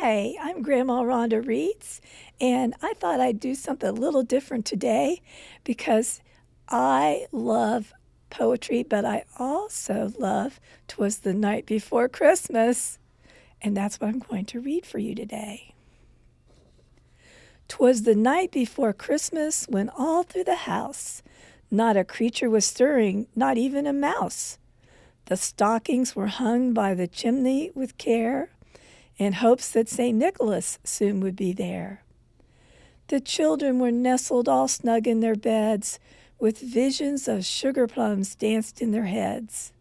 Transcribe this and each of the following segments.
Hi, I'm Grandma Rhonda Reads, and I thought I'd do something a little different today because I love poetry, but I also love "'Twas the Night Before Christmas," and that's what I'm going to read for you today. 'Twas the night before Christmas when all through the house not a creature was stirring, not even a mouse. The stockings were hung by the chimney with care, in hopes that St. Nicholas soon would be there. The children were nestled all snug in their beds, with visions of sugar plums danced in their heads.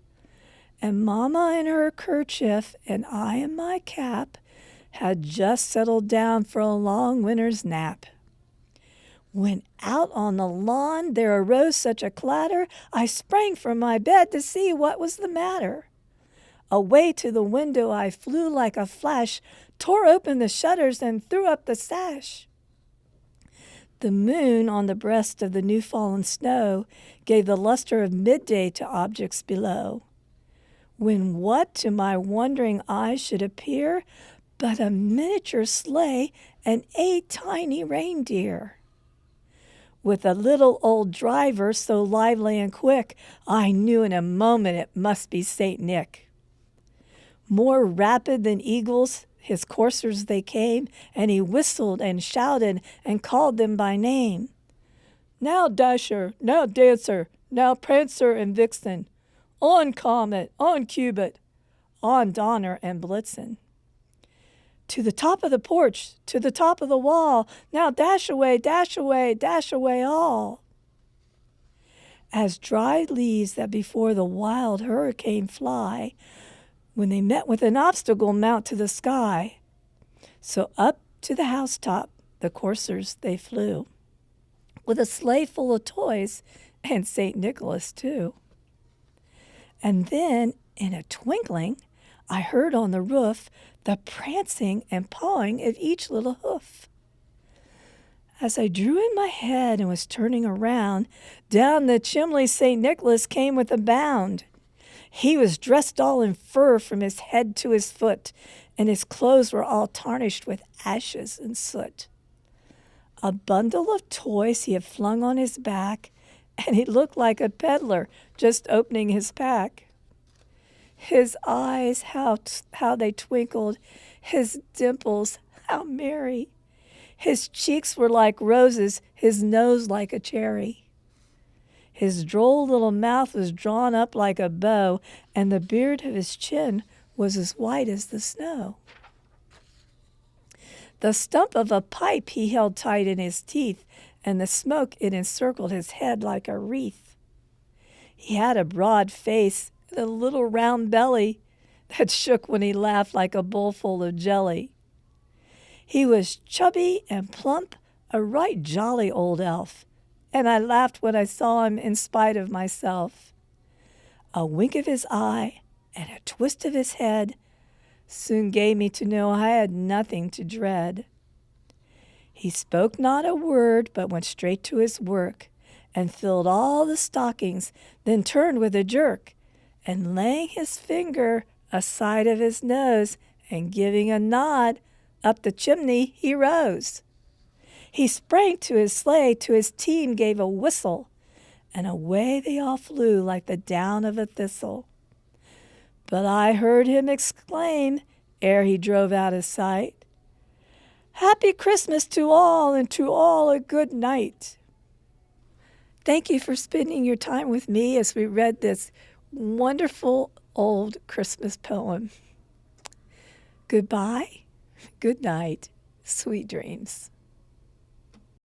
And Mama in her kerchief and I in my cap had just settled down for a long winter's nap. When out on the lawn there arose such a clatter, I sprang from my bed to see what was the matter. Away to the window I flew like a flash, tore open the shutters and threw up the sash. The moon on the breast of the new-fallen snow gave the luster of midday to objects below. When what to my wondering eyes should appear but a miniature sleigh and 8 tiny reindeer. With a little old driver so lively and quick, I knew in a moment it must be St. Nick. More rapid than eagles, his coursers they came, and he whistled and shouted and called them by name. Now Dasher, now Dancer, now Prancer and Vixen, on Comet, on Cupid, on Donner and Blitzen. To the top of the porch, to the top of the wall, now dash away, dash away, dash away all. As dry leaves that before the wild hurricane fly, when they met with an obstacle mount to the sky. So up to the housetop the coursers they flew, with a sleigh full of toys and St. Nicholas too. And then, in a twinkling, I heard on the roof the prancing and pawing of each little hoof. As I drew in my head and was turning around, down the chimney St. Nicholas came with a bound. He was dressed all in fur from his head to his foot, and his clothes were all tarnished with ashes and soot. A bundle of toys he had flung on his back, and he looked like a peddler just opening his pack. His eyes, how they twinkled, his dimples, how merry. His cheeks were like roses, his nose like a cherry. His droll little mouth was drawn up like a bow, and the beard of his chin was as white as the snow. The stump of a pipe he held tight in his teeth, and the smoke it encircled his head like a wreath. He had a broad face and a little round belly that shook when he laughed like a bowl full of jelly. He was chubby and plump, a right jolly old elf, and I laughed when I saw him in spite of myself. A wink of his eye and a twist of his head soon gave me to know I had nothing to dread. He spoke not a word, but went straight to his work, and filled all the stockings, then turned with a jerk, and laying his finger aside of his nose, and giving a nod, up the chimney he rose. He sprang to his sleigh, to his team gave a whistle, and away they all flew like the down of a thistle. But I heard him exclaim, ere he drove out of sight, "Happy Christmas to all, and to all a good night." Thank you for spending your time with me as we read this wonderful old Christmas poem. Goodbye, good night, sweet dreams.